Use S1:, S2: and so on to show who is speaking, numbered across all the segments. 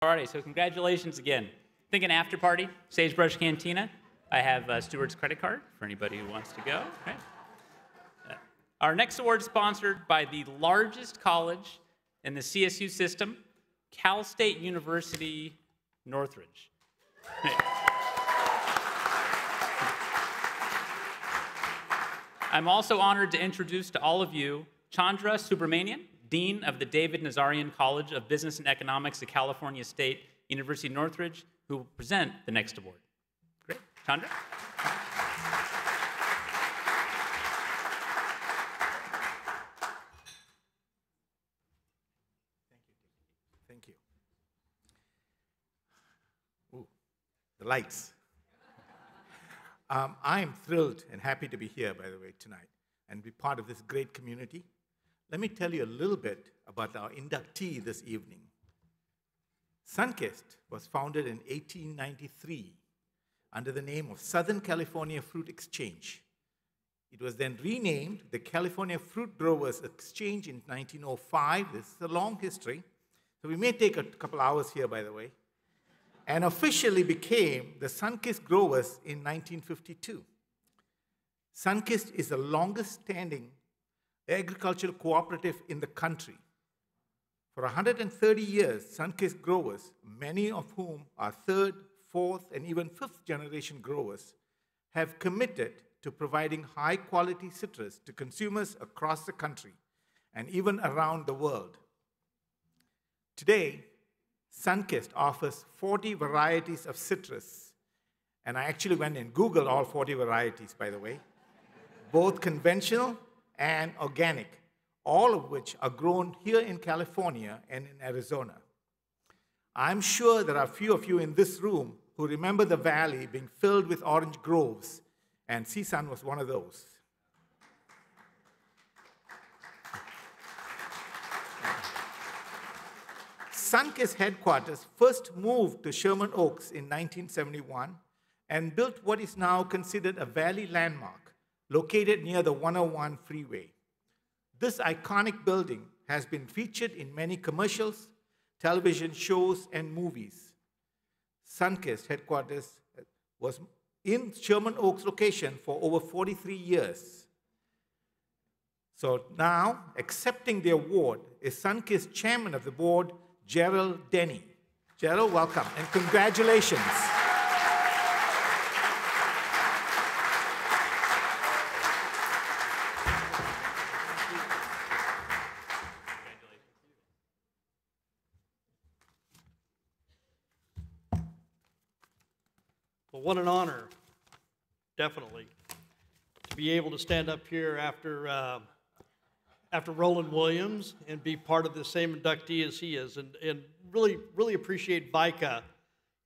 S1: Alrighty, so congratulations again. Think an after party, Sagebrush Cantina. I have Stewart's credit card for anybody who wants to go. Okay. Our next award is sponsored by the largest college in the CSU system, Cal State University, Northridge. I'm also honored to introduce to all of you Chandra Subramanian, Dean of the David Nazarian College of Business and Economics at California State University, Northridge, who will present the next award. Great. Chandra?
S2: Thank you. Ooh, the lights. I am thrilled and happy to be here, by the way, tonight, and be part of this great community. Let me tell you a little bit about our inductee this evening. Sunkist was founded in 1893 under the name of Southern California Fruit Exchange. It was then renamed the California Fruit Growers Exchange in 1905. This is a long history, so we may take a couple hours here, by the way, and officially became the Sunkist Growers in 1952. Sunkist is the longest standing agricultural cooperative in the country. For 130 years, Sunkist growers, many of whom are third, fourth, and even fifth generation growers, have committed to providing high quality citrus to consumers across the country and even around the world. Today, Sunkist offers 40 varieties of citrus, and I actually went and Googled all 40 varieties, by the way, both conventional and organic, all of which are grown here in California and in Arizona. I'm sure there are a few of you in this room who remember the valley being filled with orange groves, and CSUN was one of those. Sunkist headquarters first moved to Sherman Oaks in 1971 and built what is now considered a valley landmark located near the 101 freeway. This iconic building has been featured in many commercials, television shows, and movies. Sunkist headquarters was in Sherman Oaks location for over 43 years. So now, accepting the award is Sunkist chairman of the board, Gerald Denny. Gerald, welcome, and congratulations.
S3: Well, what an honor, definitely, to be able to stand up here after Roland Williams and be part of the same inductee as he is, and really appreciate VICA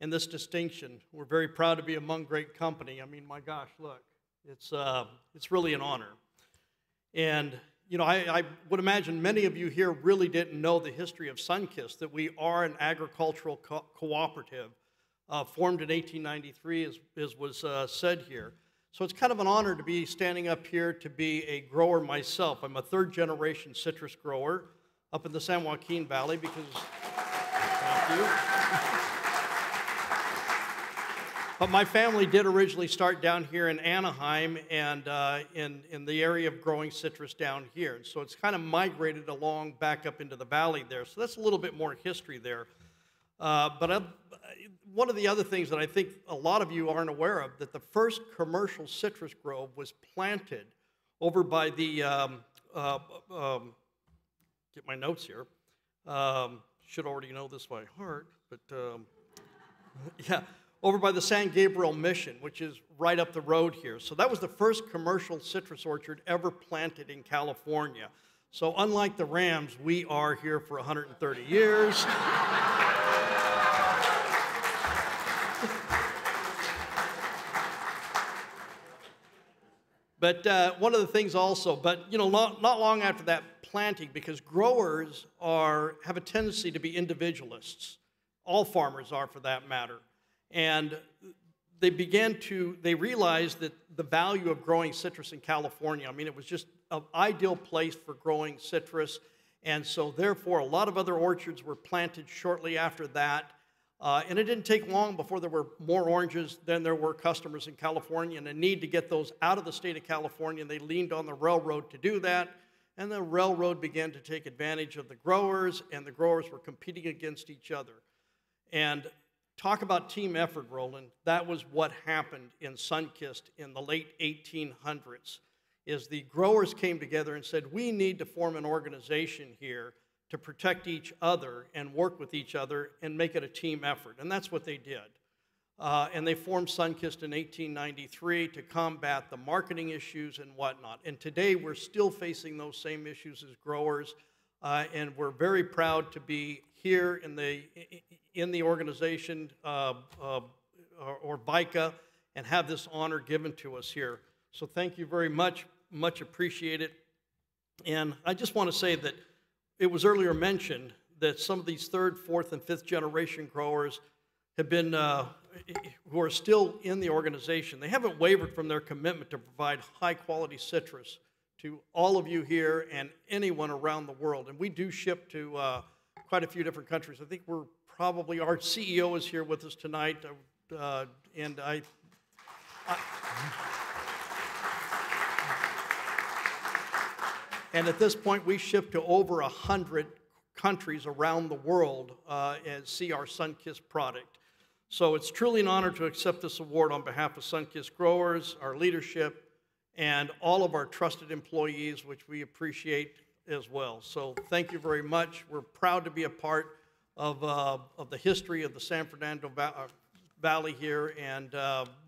S3: and this distinction. We're very proud to be among great company. I mean, my gosh, look, it's really an honor. And you know, I would imagine many of you here really didn't know the history of Sunkist, that we are an agricultural cooperative. Formed in 1893, as was said here. So it's kind of an honor to be standing up here to be a grower myself. I'm a third-generation citrus grower up in the San Joaquin Valley because, thank you. But my family did originally start down here in Anaheim and in the area of growing citrus down here. And so it's kind of migrated along back up into the valley there. So that's a little bit more history there. One of the other things that I think a lot of you aren't aware of, that the first commercial citrus grove was planted over by the, get my notes here, should already know this by heart, but yeah, over by the San Gabriel Mission, which is right up the road here. So that was the first commercial citrus orchard ever planted in California. So unlike the Rams, we are here for 130 years. But one of the things also, but you know, not long after that planting, because growers have a tendency to be individualists. All farmers are, for that matter. And they realized that the value of growing citrus in California, I mean, it was just an ideal place for growing citrus. And so therefore, a lot of other orchards were planted shortly after that. And it didn't take long before there were more oranges than there were customers in California, and a need to get those out of the state of California, and they leaned on the railroad to do that. And the railroad began to take advantage of the growers, and the growers were competing against each other. And talk about team effort, Roland. That was what happened in Sunkist in the late 1800s, is the growers came together and said, we need to form an organization here to protect each other and work with each other and make it a team effort. And that's what they did. And they formed Sunkist in 1893 to combat the marketing issues and whatnot. And today we're still facing those same issues as growers. And we're very proud to be here in the organization, or VICA, and have this honor given to us here. So thank you very much, much appreciated. And I just want to say that it was earlier mentioned that some of these third, fourth, and fifth generation growers have been, who are still in the organization. They haven't wavered from their commitment to provide high quality citrus to all of you here and anyone around the world. And we do ship to quite a few different countries. I think we're probably, our CEO is here with us tonight, and and at this point, we ship to over 100 countries around the world and see our Sunkist product. So it's truly an honor to accept this award on behalf of Sunkist growers, our leadership, and all of our trusted employees, which we appreciate as well. So thank you very much. We're proud to be a part of the history of the San Fernando Valley here, and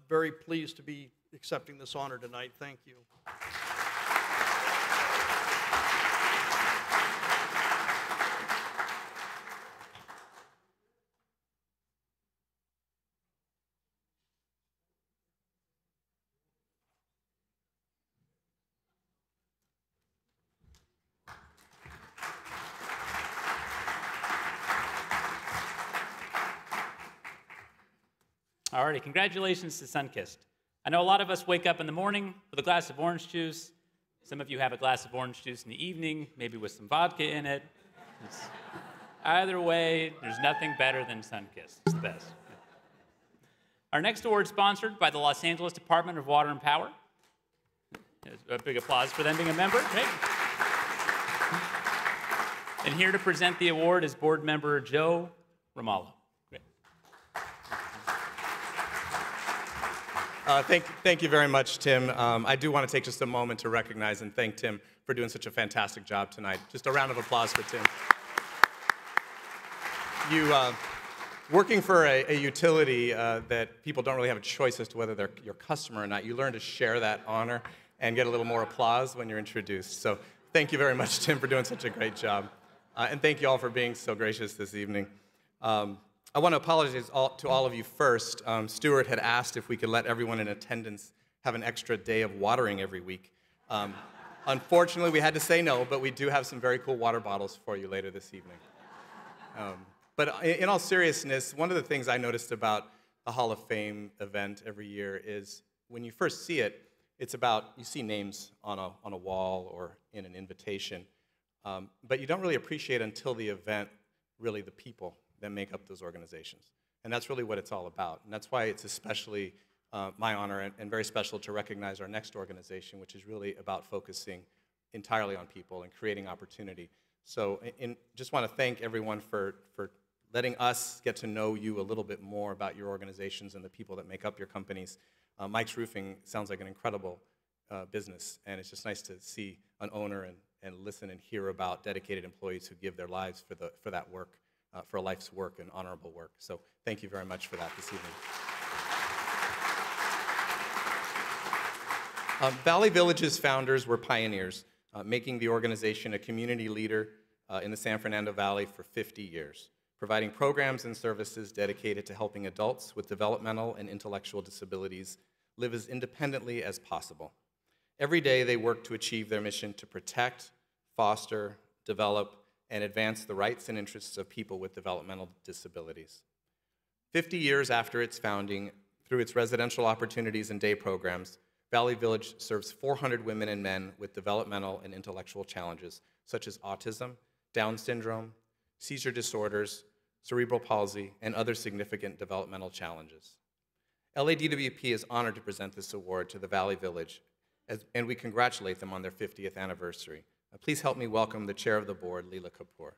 S3: very pleased to be accepting this honor tonight. Thank you.
S1: All righty, congratulations to Sunkist. I know a lot of us wake up in the morning with a glass of orange juice. Some of you have a glass of orange juice in the evening, maybe with some vodka in it. Either way, there's nothing better than Sunkist. It's the best. Our next award is sponsored by the Los Angeles Department of Water and Power. A big applause for them being a member. Great. And here to present the award is board member Joe Ramallo.
S4: Thank you very much, Tim. I do want to take just a moment to recognize and thank Tim for doing such a fantastic job tonight. Just a round of applause for Tim. You, working for a utility that people don't really have a choice as to whether they're your customer or not, you learn to share that honor and get a little more applause when you're introduced. So thank you very much, Tim, for doing such a great job. And thank you all for being so gracious this evening. I want to apologize to all of you first. Stuart had asked if we could let everyone in attendance have an extra day of watering every week. Unfortunately, we had to say no, but we do have some very cool water bottles for you later this evening. But in all seriousness, one of the things I noticed about the Hall of Fame event every year is when you first see it, it's about, you see names on a wall or in an invitation, but you don't really appreciate until the event really the people that make up those organizations. And that's really what it's all about. And that's why it's especially my honor and very special to recognize our next organization, which is really about focusing entirely on people and creating opportunity. So just want to thank everyone for letting us get to know you a little bit more about your organizations and the people that make up your companies. Mike's Roofing sounds like an incredible business, and it's just nice to see an owner and listen and hear about dedicated employees who give their lives for that work. For a life's work and honorable work. So thank you very much for that this evening. Valley Village's founders were pioneers, making the organization a community leader in the San Fernando Valley for 50 years, providing programs and services dedicated to helping adults with developmental and intellectual disabilities live as independently as possible. Every day they work to achieve their mission to protect, foster, develop, and advance the rights and interests of people with developmental disabilities. 50 years after its founding, through its residential opportunities and day programs, Valley Village serves 400 women and men with developmental and intellectual challenges, such as autism, Down syndrome, seizure disorders, cerebral palsy, and other significant developmental challenges. LADWP is honored to present this award to the Valley Village, and we congratulate them on their 50th anniversary. Please help me welcome the chair of the board, Leela Kapoor.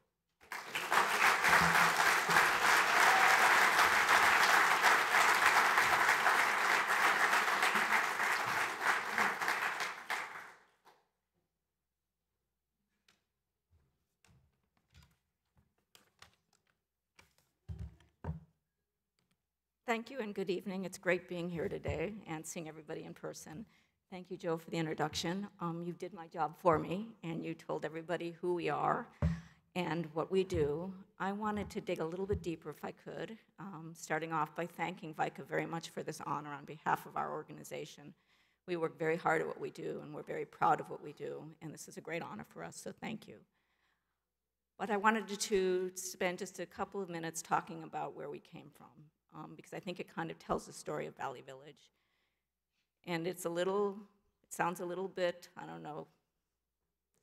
S5: Thank you and good evening. It's great being here today and seeing everybody in person. Thank you, Joe, for the introduction. You did my job for me, and you told everybody who we are and what we do. I wanted to dig a little bit deeper if I could, starting off by thanking VICA very much for this honor on behalf of our organization. We work very hard at what we do, and we're very proud of what we do, and this is a great honor for us, so thank you. But I wanted to spend just a couple of minutes talking about where we came from. Because I think it kind of tells the story of Valley Village. And it sounds a little bit, I don't know,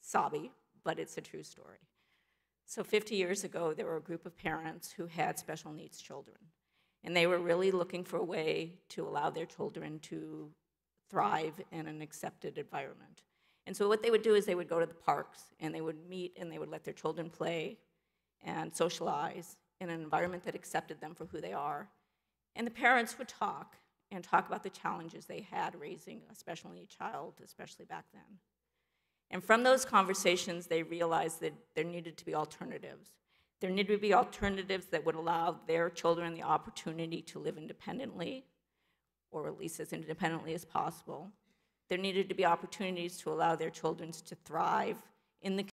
S5: sobby, but it's a true story. So 50 years ago, there were a group of parents who had special needs children. And they were really looking for a way to allow their children to thrive in an accepted environment. And so what they would do is they would go to the parks, and they would meet, and they would let their children play and socialize in an environment that accepted them for who they are. And the parents would talk about the challenges they had raising a special needs child, especially back then. And from those conversations, they realized that there needed to be alternatives. There needed to be alternatives that would allow their children the opportunity to live independently, or at least as independently as possible. There needed to be opportunities to allow their children to thrive in the